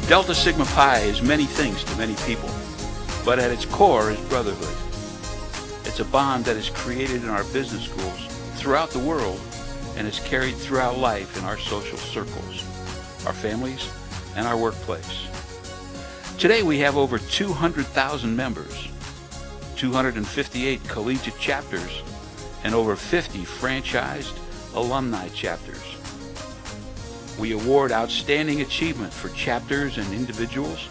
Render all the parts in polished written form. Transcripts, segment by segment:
Delta Sigma Pi is many things to many people, but at its core is brotherhood. It's a bond that is created in our business schools throughout the world and is carried throughout life in our social circles, our families, and our workplace. Today we have over 200,000 members, 258 collegiate chapters, and over 50 franchised alumni chapters. We award outstanding achievement for chapters and individuals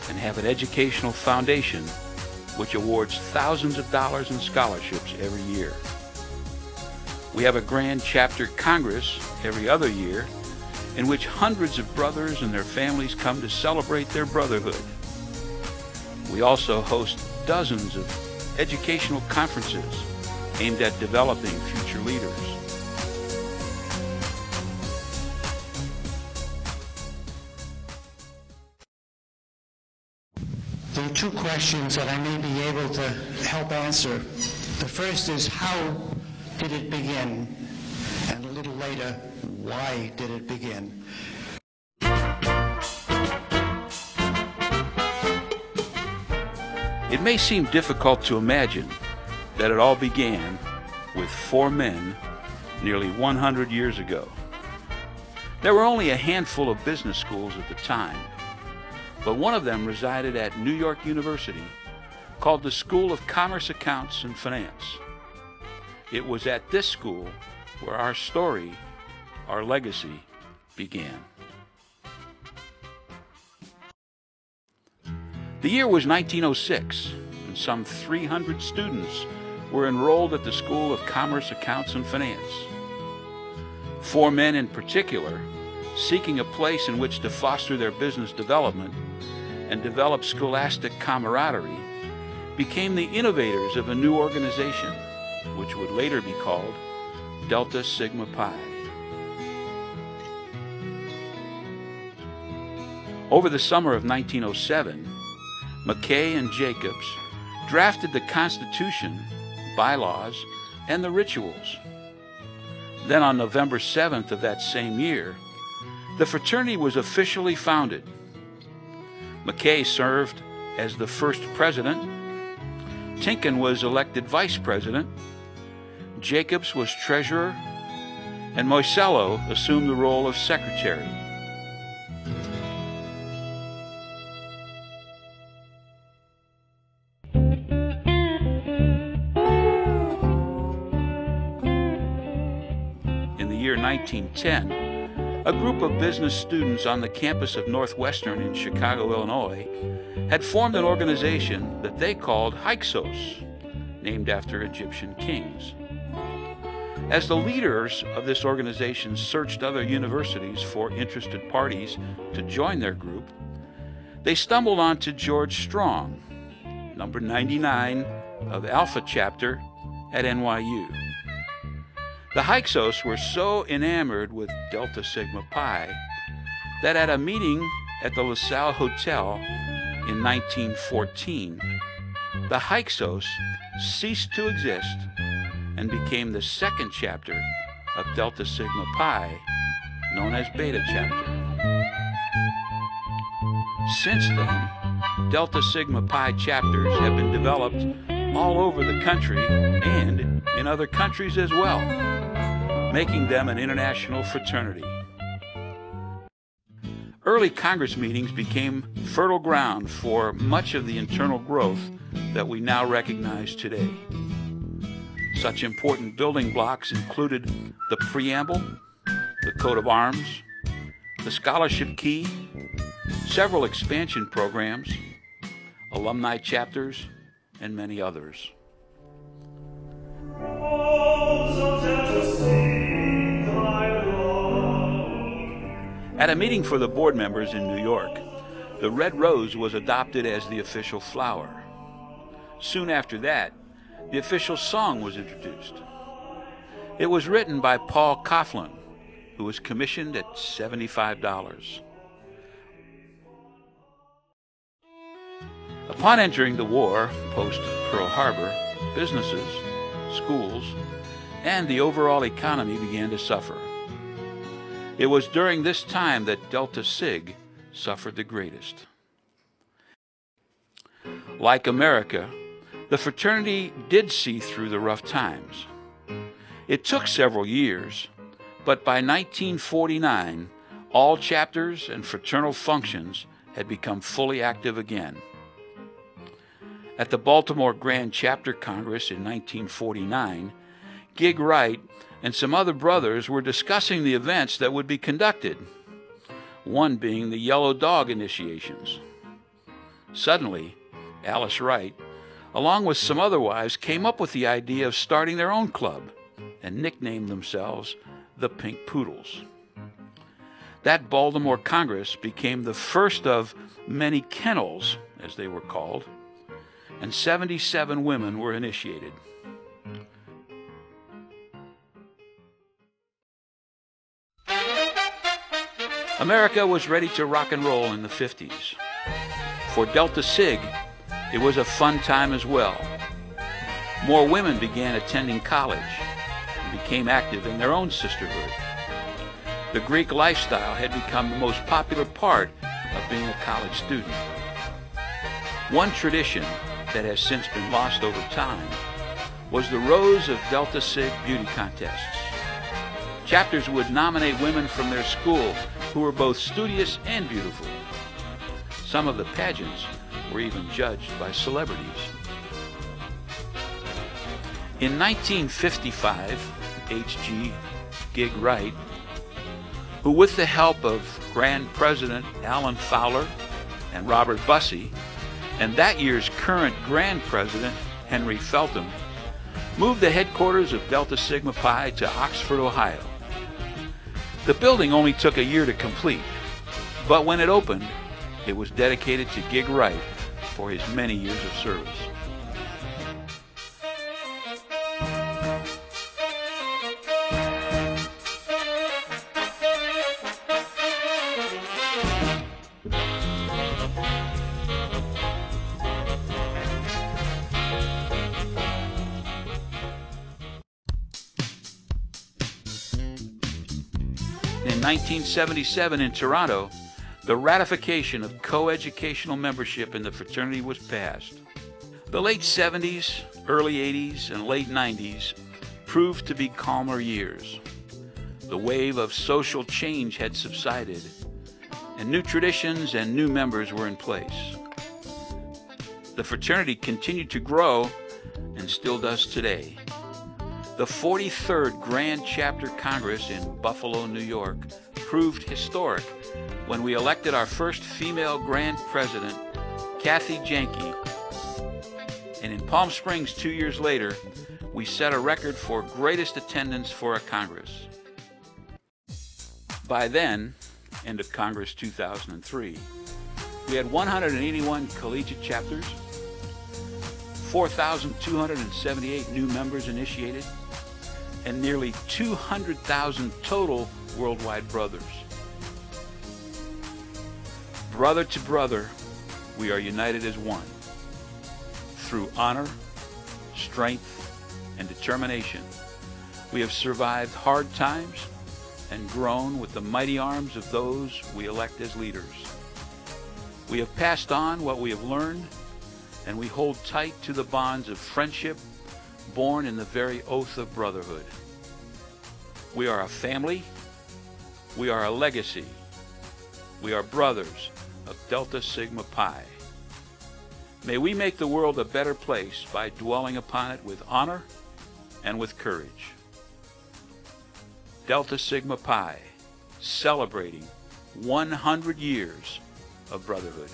and have an educational foundation which awards thousands of dollars in scholarships every year. We have a grand chapter congress every other year in which hundreds of brothers and their families come to celebrate their brotherhood. We also host dozens of educational conferences aimed at developing future leaders. There are two questions that I may be able to help answer. The first is, how did it begin? And a little later, why did it begin? It may seem difficult to imagine that it all began with four men nearly 100 years ago. There were only a handful of business schools at the time, but one of them resided at New York University, called the School of Commerce, Accounts, and Finance. It was at this school where our story, our legacy, began. The year was 1906, and some 300 students were enrolled at the School of Commerce, Accounts, and Finance. Four men in particular, seeking a place in which to foster their business development and develop scholastic camaraderie, became the innovators of a new organization, which would later be called Delta Sigma Pi. Over the summer of 1907, McKay and Jacobs drafted the Constitution, bylaws, and the rituals. Then on November 7th of that same year, the fraternity was officially founded. McKay served as the first president, Tinkin was elected vice president, Jacobs was treasurer, and Moisello assumed the role of secretary. In the year 1910, a group of business students on the campus of Northwestern in Chicago, Illinois, had formed an organization that they called Hyksos, named after Egyptian kings. As the leaders of this organization searched other universities for interested parties to join their group, they stumbled onto George Strong, number 99 of Alpha Chapter at NYU. The Hyksos were so enamored with Delta Sigma Pi that at a meeting at the LaSalle Hotel in 1914, the Hyksos ceased to exist and became the second chapter of Delta Sigma Pi, known as Beta Chapter. Since then, Delta Sigma Pi chapters have been developed all over the country and in other countries as well, making them an international fraternity. Early Congress meetings became fertile ground for much of the internal growth that we now recognize today. Such important building blocks included the preamble, the coat of arms, the scholarship key, several expansion programs, alumni chapters, and many others. At a meeting for the board members in New York, the red rose was adopted as the official flower. Soon after that, the official song was introduced. It was written by Paul Coughlin, who was commissioned at $75. Upon entering the war, post-Pearl Harbor, businesses, schools, and the overall economy began to suffer. It was during this time that Delta Sig suffered the greatest. Like America, the fraternity did see through the rough times. It took several years, but by 1949, all chapters and fraternal functions had become fully active again. At the Baltimore Grand Chapter Congress in 1949, Gig Wright and some other brothers were discussing the events that would be conducted, one being the Yellow Dog initiations. Suddenly, Alice Wright, along with some other wives, came up with the idea of starting their own club and nicknamed themselves the Pink Poodles. That Baltimore Congress became the first of many kennels, as they were called, and 77 women were initiated. America was ready to rock and roll in the 50s. For Delta Sig, it was a fun time as well. More women began attending college and became active in their own sisterhood. The Greek lifestyle had become the most popular part of being a college student. One tradition that has since been lost over time was the Rose of Delta Sig beauty contests. Chapters would nominate women from their school who were both studious and beautiful. Some of the pageants were even judged by celebrities. In 1955, H.G. Gig Wright, who with the help of Grand President Allen Fowler and Robert Bussey, and that year's current Grand President Henry Feltham, moved the headquarters of Delta Sigma Pi to Oxford, Ohio. The building only took a year to complete, but when it opened, it was dedicated to Gig Wright for his many years of service. In 1977 in Toronto, the ratification of co-educational membership in the fraternity was passed. The late 70s, early 80s, and late 90s proved to be calmer years. The wave of social change had subsided, and new traditions and new members were in place. The fraternity continued to grow and still does today. The 43rd Grand Chapter Congress in Buffalo, New York proved historic when we elected our first female Grand President, Kathy Janke. And in Palm Springs 2 years later, we set a record for greatest attendance for a Congress. By then, end of Congress 2003, we had 181 collegiate chapters, 4,278 new members initiated, and nearly 200,000 total worldwide brothers. Brother to brother, we are united as one. Through honor, strength, and determination, we have survived hard times and grown with the mighty arms of those we elect as leaders. We have passed on what we have learned, and we hold tight to the bonds of friendship born in the very oath of brotherhood. We are a family. We are a legacy. We are brothers of Delta Sigma Pi. May we make the world a better place by dwelling upon it with honor and with courage. Delta Sigma Pi, celebrating 100 years of brotherhood.